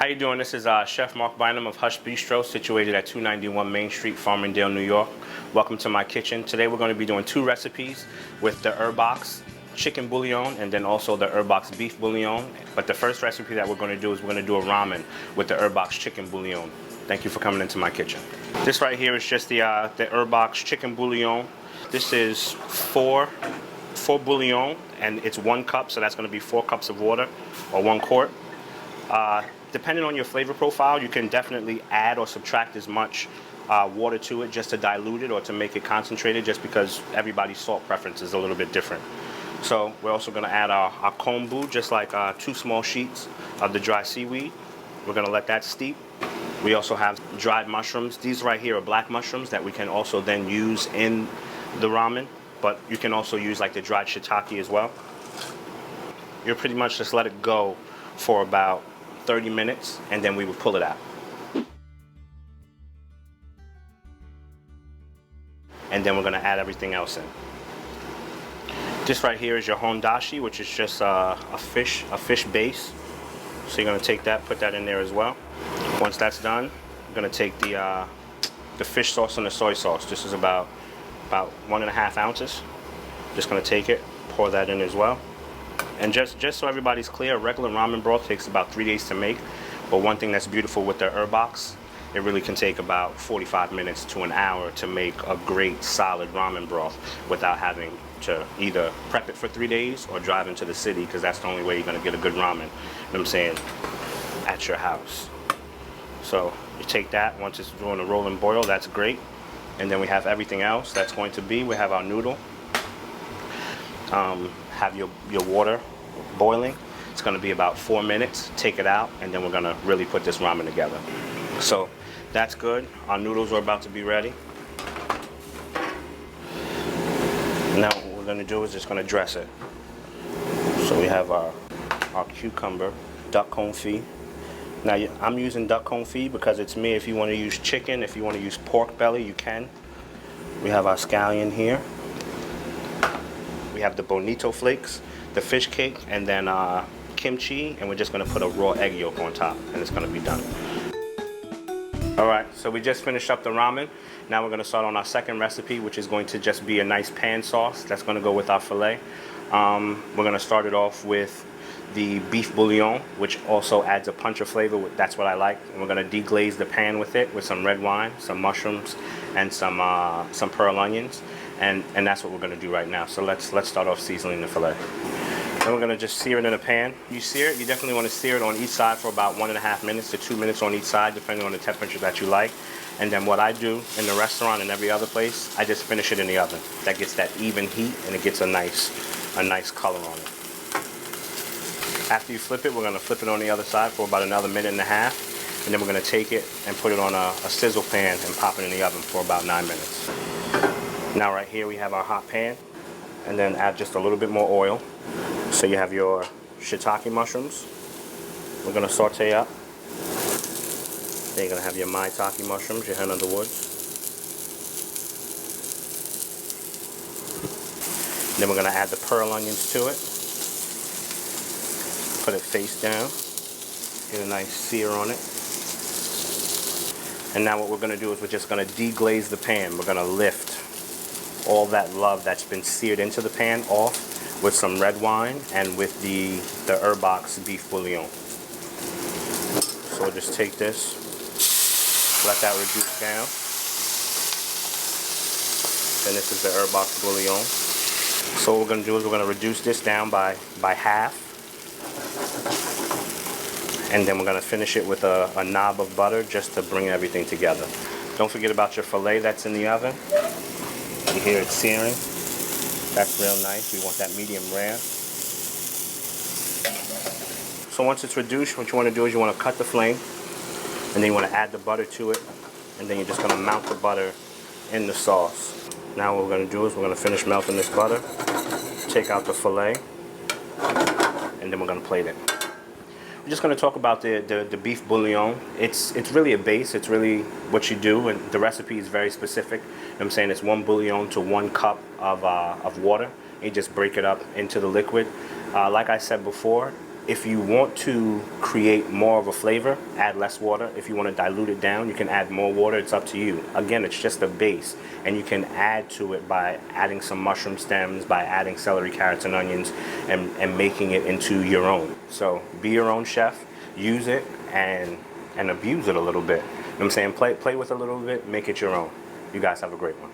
How you doing? This is Chef Mark Bynum of Hush Bistro, situated at 291 Main Street, Farmingdale, New York. Welcome to my kitchen. Today we're going to be doing two recipes with the Herbox chicken bouillon and then also the Herbox beef bouillon. But the first recipe that we're going to do is we're going to do a ramen with the Herbox chicken bouillon. Thank you for coming into my kitchen. This right here is just the Herbox chicken bouillon. This is four bouillon, and it's 1 cup, so that's going to be 4 cups of water or 1 quart. Depending on your flavor profile, you can definitely add or subtract as much water to it just to dilute it or to make it concentrated, just because everybody's salt preference is a little bit different. So we're also going to add our kombu, just like 2 small sheets of the dry seaweed. We're going to let that steep. We also have dried mushrooms. These right here are black mushrooms that we can also then use in the ramen, but you can also use like the dried shiitake as well. You'll pretty much just let it go for about 30 minutes, and then we would pull it out. And then we're going to add everything else in. This right here is your hondashi, which is just a fish base. So you're going to take that, put that in there as well. Once that's done, you're going to take the fish sauce and the soy sauce. This is about 1.5 ounces. Just going to take it, pour that in as well. And just so everybody's clear, regular ramen broth takes about 3 days to make. But one thing that's beautiful with the Herbox, it really can take about 45 minutes to an hour to make a great solid ramen broth without having to either prep it for 3 days or drive into the city, because that's the only way you're going to get a good ramen, you know what I'm saying, at your house. So you take that, once it's doing a roll and boil, that's great. And then we have everything else that's going to be, we have our noodle. Have your water boiling. It's going to be about 4 minutes. Take it out, and then we're going to really put this ramen together. So that's good. Our noodles are about to be ready. Now what we're going to do is just going to dress it. So we have our cucumber, duck confit. Now I'm using duck confit because it's me. If you want to use chicken, if you want to use pork belly, you can. We have our scallion here. We have the bonito flakes, the fish cake, and then kimchi, and we're just going to put a raw egg yolk on top, and it's going to be done. Alright, so we just finished up the ramen. Now we're going to start on our second recipe, which is going to just be a nice pan sauce that's going to go with our filet. We're going to start it off with the beef bouillon, which also adds a punch of flavor. That's what I like. And we're going to deglaze the pan with it with some red wine, some mushrooms, and some pearl onions. And that's what we're going to do right now. So let's start off seasoning the filet. Then we're going to just sear it in a pan. You definitely want to sear it on each side for about 1.5 minutes to 2 minutes on each side, depending on the temperature that you like. And then what I do in the restaurant and every other place, I just finish it in the oven. That gets that even heat, and it gets a nice color on it. After you flip it, we're going to flip it on the other side for about another 1.5 minutes. And then we're going to take it and put it on a sizzle pan and pop it in the oven for about 9 minutes. Now right here we have our hot pan, and then add just a little bit more oil. So you have your shiitake mushrooms. We're going to saute up. Then you're going to have your maitake mushrooms, your hen of the woods. Then we're going to add the pearl onions to it. Put it face down. Get a nice sear on it. And now what we're going to do is we're just going to deglaze the pan. We're going to lift all that love that's been seared into the pan off with some red wine and with the Herbox beef bouillon. So we'll just take this, let that reduce down. And this is the Herbox bouillon. So what we're going to do is we're going to reduce this down by half. And then we're going to finish it with a knob of butter just to bring everything together. Don't forget about your filet that's in the oven. You hear it searing. That's real nice. We want that medium rare. So once it's reduced, what you want to do is you want to cut the flame, and then you want to add the butter to it, and then you're just going to melt the butter in the sauce. Now what we're going to do is we're going to finish melting this butter, take out the filet, and then we're going to plate it. We're just going to talk about the beef bouillon. It's really a base. It's really what you do, and the recipe is very specific. You know what I'm saying? It's 1 bouillon to 1 cup of water. You just break it up into the liquid. Like I said before, If you want to create more of a flavor, add less water. If you want to dilute it down, you can add more water. It's up to you. Again, it's just a base, and you can add to it by adding some mushroom stems, by adding celery, carrots, and onions, and making it into your own. So be your own chef, use it, and abuse it a little bit. You know what I'm saying? Play with it a little bit, make it your own. You guys have a great one.